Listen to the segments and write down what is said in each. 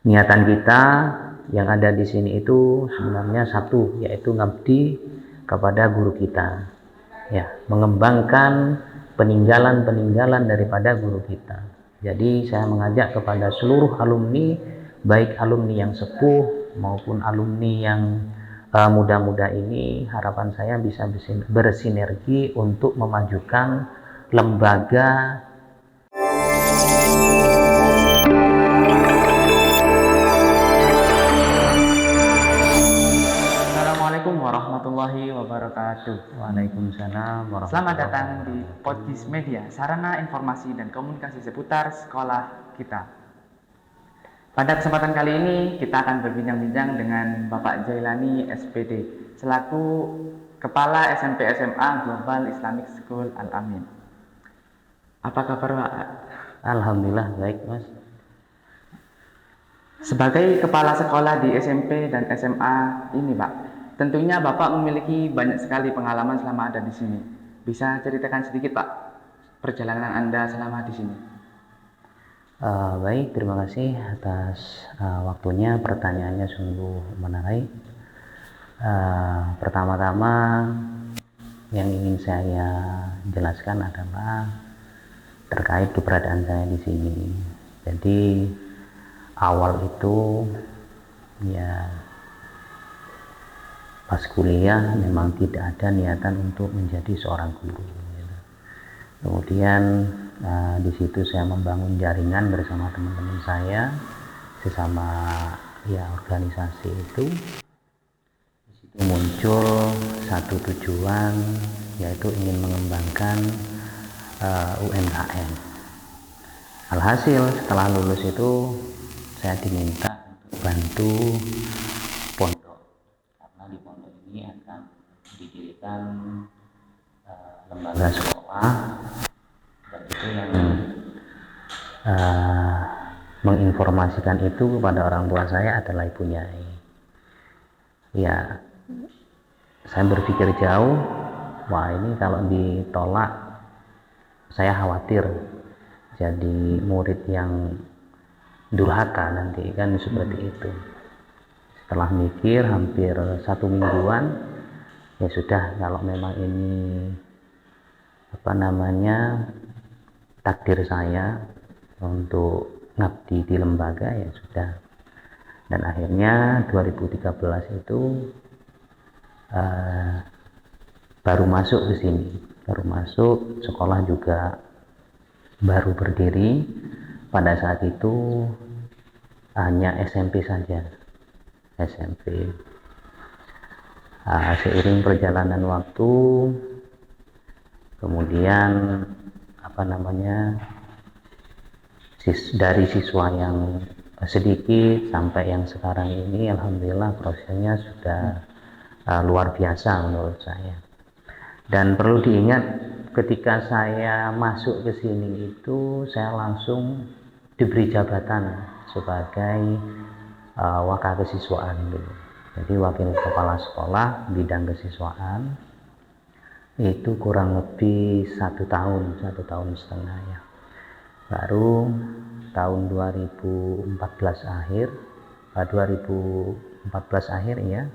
Niatan kita yang ada di sini itu sebenarnya satu, yaitu ngabdi kepada guru kita, ya, mengembangkan peninggalan-peninggalan daripada guru kita. Jadi saya mengajak kepada seluruh alumni, baik alumni yang sepuh maupun alumni yang muda-muda ini, harapan saya bisa bersinergi untuk memajukan lembaga. Assalamualaikum warahmatullahi wabarakatuh. Waalaikumsalam warahmatullahi Selamat datang di wabarakatuh. Podgis Media, sarana informasi dan komunikasi seputar sekolah kita. Pada kesempatan kali ini kita akan berbincang-bincang dengan Bapak Jailani SPD selaku Kepala SMP SMA Global Islamic School Al-Amin. Apa kabar Pak? Alhamdulillah baik Mas. Sebagai kepala sekolah di SMP dan SMA ini Pak, tentunya Bapak memiliki banyak sekali pengalaman selama ada di sini. Bisa ceritakan sedikit Pak perjalanan Anda selama di sini? Baik, terima kasih atas waktunya. Pertanyaannya sungguh menarik. Pertama-tama yang ingin saya jelaskan adalah terkait keberadaan saya di sini. Jadi awal itu ya pas kuliah memang tidak ada niatan untuk menjadi seorang guru. Kemudian di situ saya membangun jaringan bersama teman-teman saya sesama ya organisasi itu. Di situ muncul satu tujuan, yaitu ingin mengembangkan UMKM. Alhasil setelah lulus itu saya diminta untuk bantu pondok, karena di pondok ini akan didirikan lembaga sekolah, dan itu yang menginformasikan itu kepada orang tua saya adalah Ibu Nyai. Ya, saya berpikir jauh, wah ini kalau ditolak saya khawatir jadi murid yang durhaka nanti, kan seperti itu. Setelah mikir hampir 1 mingguan, ya sudah, kalau memang ini takdir saya untuk ngabdi di lembaga, ya sudah. Dan akhirnya 2013 itu baru masuk ke sini, baru masuk sekolah juga baru berdiri. Pada saat itu hanya SMP saja, SMP. Seiring perjalanan waktu, kemudian dari siswa yang sedikit sampai yang sekarang ini, alhamdulillah prosesnya sudah luar biasa menurut saya. Dan perlu diingat, ketika saya masuk ke sini itu saya langsung diberi jabatan sebagai wakil kesiswaan dulu. Jadi wakil kepala sekolah bidang kesiswaan itu kurang lebih 1 tahun, 1,5 tahun ya. Baru tahun 2014 akhir ya,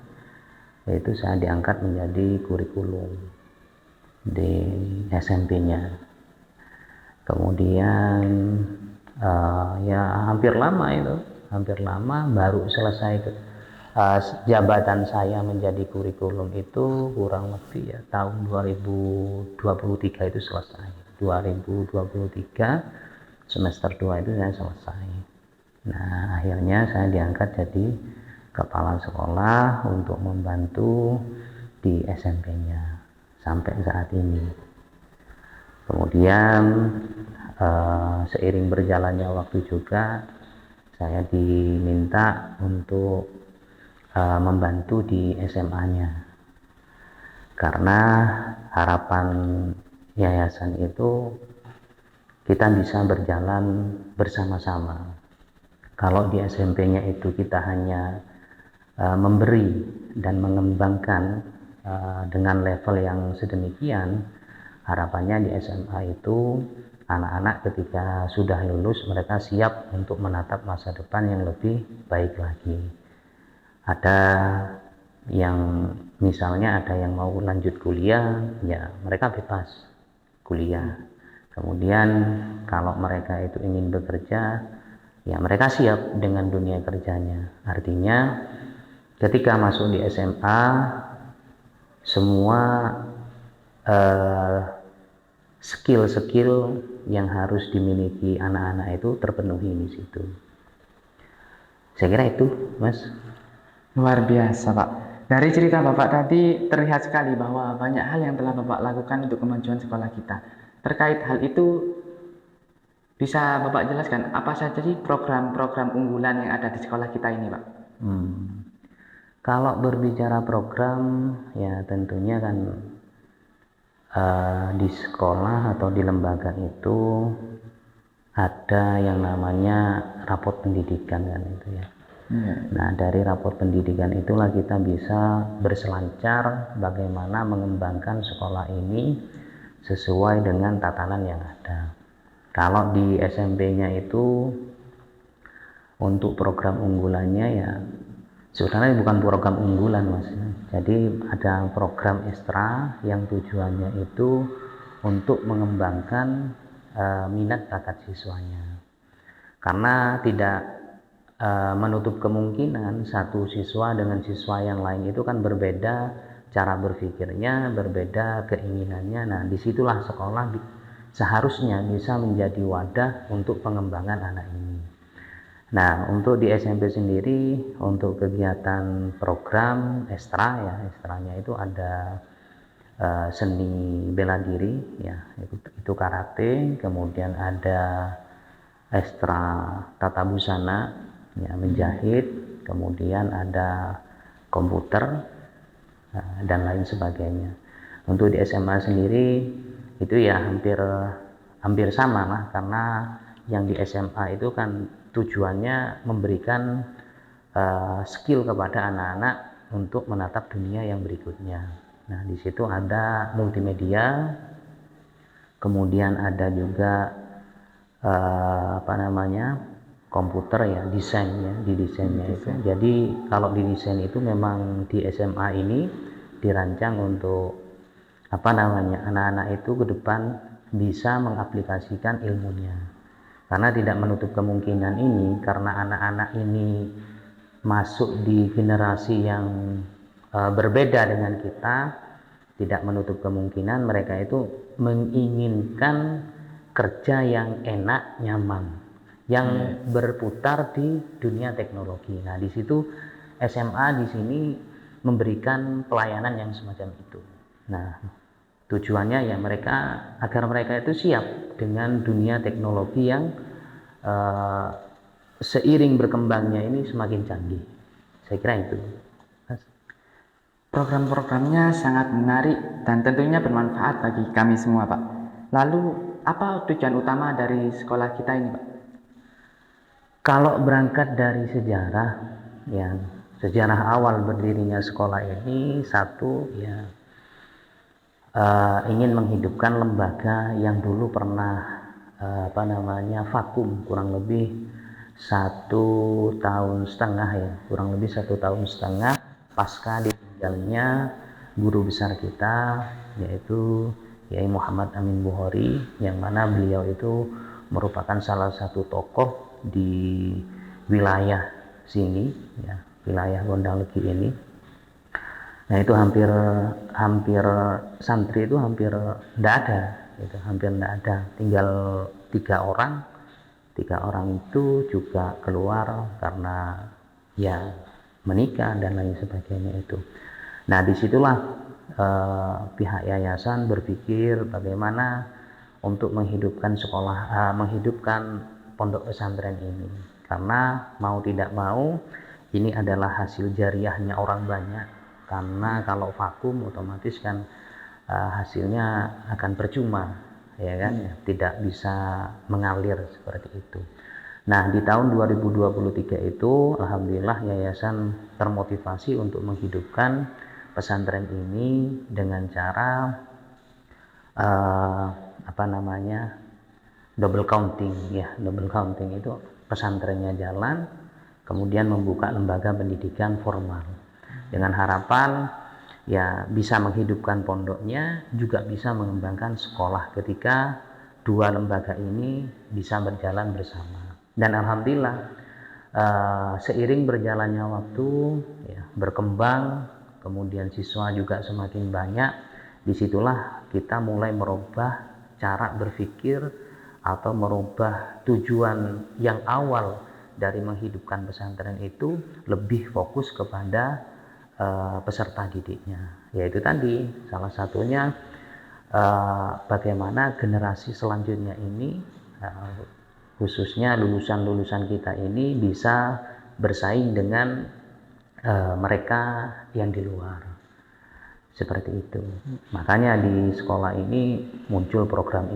yaitu saya diangkat menjadi kurikulum di SMP-nya. Kemudian ya hampir lama baru selesai jabatan saya menjadi kurikulum itu kurang lebih ya tahun 2023 itu selesai. 2023 semester 2 itu saya selesai. Nah, akhirnya saya diangkat jadi kepala sekolah untuk membantu di SMP-nya sampai saat ini. Kemudian seiring berjalannya waktu juga saya diminta untuk membantu di SMA-nya, karena harapan yayasan itu kita bisa berjalan bersama-sama. Kalau di SMP-nya itu kita hanya memberi dan mengembangkan dengan level yang sedemikian, harapannya di SMA itu anak-anak ketika sudah lulus mereka siap untuk menatap masa depan yang lebih baik lagi. Ada yang misalnya ada yang mau lanjut kuliah, ya mereka bebas kuliah. Kemudian kalau mereka itu ingin bekerja, ya mereka siap dengan dunia kerjanya. Artinya ketika masuk di SMA, semua skill-skill yang harus dimiliki anak-anak itu terpenuhi di situ. Saya kira itu, Mas. Luar biasa, Pak. Dari cerita Bapak tadi terlihat sekali bahwa banyak hal yang telah Bapak lakukan untuk kemajuan sekolah kita. Terkait hal itu, bisa Bapak jelaskan apa saja sih program-program unggulan yang ada di sekolah kita ini, Pak? Kalau berbicara program, ya tentunya kan di sekolah atau di lembaga itu ada yang namanya raport pendidikan kan itu ya. Nah, dari raport pendidikan itulah kita bisa berselancar bagaimana mengembangkan sekolah ini sesuai dengan tatanan yang ada. Kalau di SMP-nya itu untuk program unggulannya ya sebenarnya bukan program unggulan, Mas. Jadi ada program ekstra yang tujuannya itu untuk mengembangkan minat bakat siswanya. Karena tidak menutup kemungkinan satu siswa dengan siswa yang lain itu kan berbeda cara berpikirnya, berbeda keinginannya. Nah, disitulah sekolah seharusnya bisa menjadi wadah untuk pengembangan anak ini. Nah, untuk di SMP sendiri, untuk kegiatan program ekstra ya, ekstranya itu ada seni bela diri ya, itu karate, kemudian ada ekstra tata busana ya, menjahit, kemudian ada komputer dan lain sebagainya. Untuk di SMA sendiri itu ya hampir sama lah, karena yang di SMA itu kan tujuannya memberikan skill kepada anak-anak untuk menatap dunia yang berikutnya. Nah, di situ ada multimedia, kemudian ada juga komputer ya, desain ya, di desainnya itu. Jadi kalau di desain itu memang di SMA ini dirancang untuk anak-anak itu ke depan bisa mengaplikasikan ilmunya. Karena tidak menutup kemungkinan ini, karena anak-anak ini masuk di generasi yang berbeda dengan kita, tidak menutup kemungkinan mereka itu menginginkan kerja yang enak, nyaman, yang berputar di dunia teknologi. Nah, di situ SMA di sini memberikan pelayanan yang semacam itu. Nah, tujuannya ya agar mereka itu siap dengan dunia teknologi yang seiring berkembangnya ini semakin canggih. Saya kira itu. Program-programnya sangat menarik dan tentunya bermanfaat bagi kami semua, Pak. Lalu, apa tujuan utama dari sekolah kita ini, Pak? Kalau berangkat dari sejarah, ya sejarah awal berdirinya sekolah ini, satu ya ingin menghidupkan lembaga yang dulu pernah vakum kurang lebih 1,5 tahun ya, kurang lebih 1,5 tahun pasca ditinggalnya guru besar kita, yaitu Yai Muhammad Amin Bukhari, yang mana beliau itu merupakan salah satu tokoh di wilayah sini ya, wilayah Gondang Legi ini. Nah, itu hampir santri itu hampir tidak ada, gitu, hampir tidak ada, tinggal 3 orang. 3 orang itu juga keluar karena ya menikah dan lain sebagainya itu. Nah, disitulah pihak yayasan berpikir bagaimana untuk menghidupkan menghidupkan pondok pesantren ini, karena mau tidak mau ini adalah hasil jariahnya orang banyak. Karena kalau vakum otomatis kan hasilnya akan percuma, ya kan, tidak bisa mengalir seperti itu. Nah, di tahun 2023 itu alhamdulillah yayasan termotivasi untuk menghidupkan pesantren ini dengan cara double counting ya, double counting itu pesantrennya jalan, kemudian membuka lembaga pendidikan formal dengan harapan ya bisa menghidupkan pondoknya, juga bisa mengembangkan sekolah ketika dua lembaga ini bisa berjalan bersama. Dan alhamdulillah seiring berjalannya waktu ya, berkembang, kemudian siswa juga semakin banyak, disitulah kita mulai merubah cara berpikir atau merubah tujuan yang awal dari menghidupkan pesantren itu lebih fokus kepada peserta didiknya, yaitu tadi salah satunya bagaimana generasi selanjutnya ini khususnya lulusan-lulusan kita ini bisa bersaing dengan mereka yang di luar, seperti itu. Makanya di sekolah ini muncul program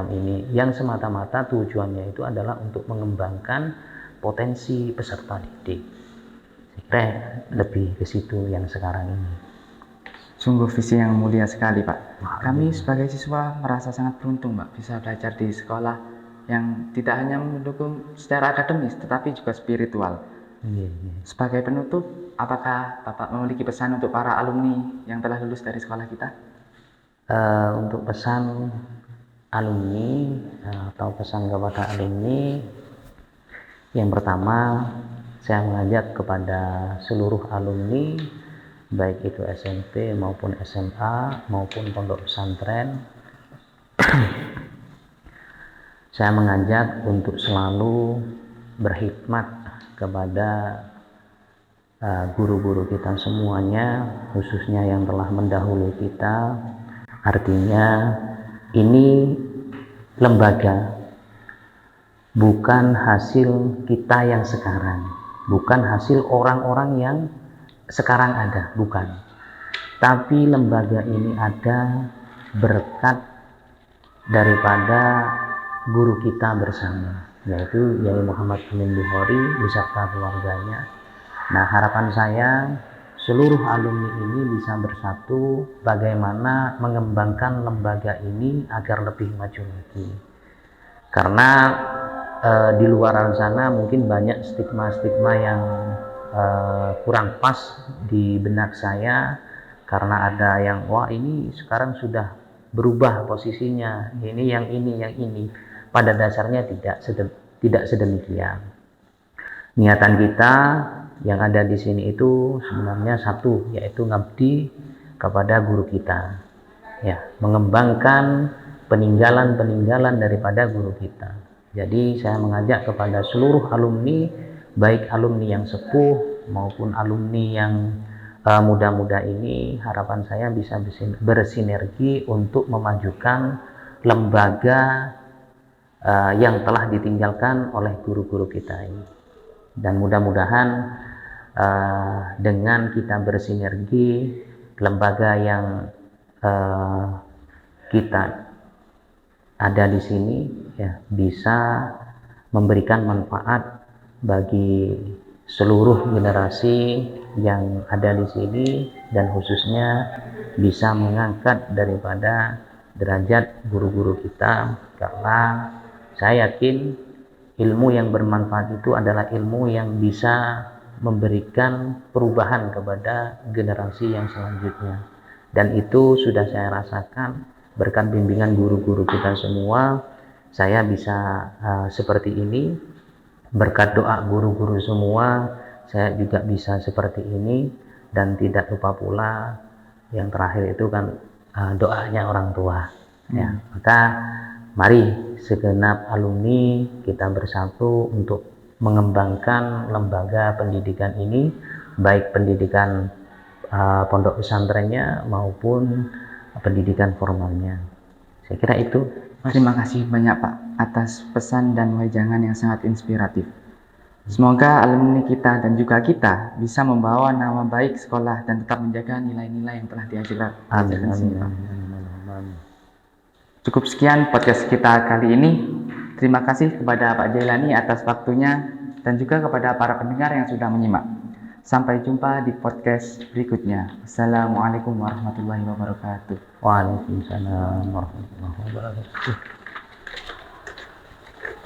ini yang semata-mata tujuannya itu adalah untuk mengembangkan potensi peserta didik. Saya lebih ke situ yang sekarang ini. Sungguh visi yang mulia sekali, Pak. Kami sebagai siswa merasa sangat beruntung, Pak, bisa belajar di sekolah yang tidak hanya mendukung secara akademis, tetapi juga spiritual. Sebagai penutup, apakah Bapak memiliki pesan untuk para alumni yang telah lulus dari sekolah kita? Untuk pesan alumni atau pesan kepada alumni, yang pertama saya mengajak kepada seluruh alumni, baik itu SMP maupun SMA maupun pondok pesantren, saya mengajak untuk selalu berkhidmat kepada guru-guru kita semuanya, khususnya yang telah mendahului kita. Artinya ini lembaga bukan hasil kita yang sekarang, bukan hasil orang-orang yang sekarang ada, bukan. Tapi lembaga ini ada berkat daripada guru kita bersama, yaitu Yai Muhammad Amin Bukhari beserta keluarganya. Nah, harapan saya seluruh alumni ini bisa bersatu bagaimana mengembangkan lembaga ini agar lebih maju lagi. Karena di luar sana mungkin banyak stigma-stigma yang kurang pas di benak saya, karena ada yang wah ini sekarang sudah berubah posisinya, ini yang ini. Pada dasarnya tidak sedemikian. Niatan kita yang ada di sini itu sebenarnya satu, yaitu ngabdi kepada guru kita, ya, mengembangkan peninggalan daripada guru kita. Jadi saya mengajak kepada seluruh alumni, baik alumni yang sepuh maupun alumni yang muda-muda ini, harapan saya bisa bersinergi untuk memajukan lembaga yang telah ditinggalkan oleh guru-guru kita ini. Dan mudah-mudahan dengan kita bersinergi, lembaga yang kita ada di sini ya bisa memberikan manfaat bagi seluruh generasi yang ada di sini, dan khususnya bisa mengangkat daripada derajat guru-guru kita, karena saya yakin ilmu yang bermanfaat itu adalah ilmu yang bisa memberikan perubahan kepada generasi yang selanjutnya. Dan itu sudah saya rasakan berkat bimbingan guru-guru kita semua. Saya bisa seperti ini berkat doa guru-guru semua. Saya juga bisa seperti ini, dan tidak lupa pula yang terakhir itu kan doanya orang tua. Ya, maka mari segenap alumni kita bersatu untuk mengembangkan lembaga pendidikan ini, baik pendidikan pondok pesantrennya maupun pendidikan formalnya. Saya kira itu. Terima kasih banyak, Pak, atas pesan dan wejangan yang sangat inspiratif. Semoga alumni kita dan juga kita bisa membawa nama baik sekolah dan tetap menjaga nilai-nilai yang telah diajarkan. Amin. Cukup sekian podcast kita kali ini. Terima kasih kepada Pak Jailani atas waktunya dan juga kepada para pendengar yang sudah menyimak. Sampai jumpa di podcast berikutnya. Assalamualaikum warahmatullahi wabarakatuh. Waalaikumsalam warahmatullahi wabarakatuh.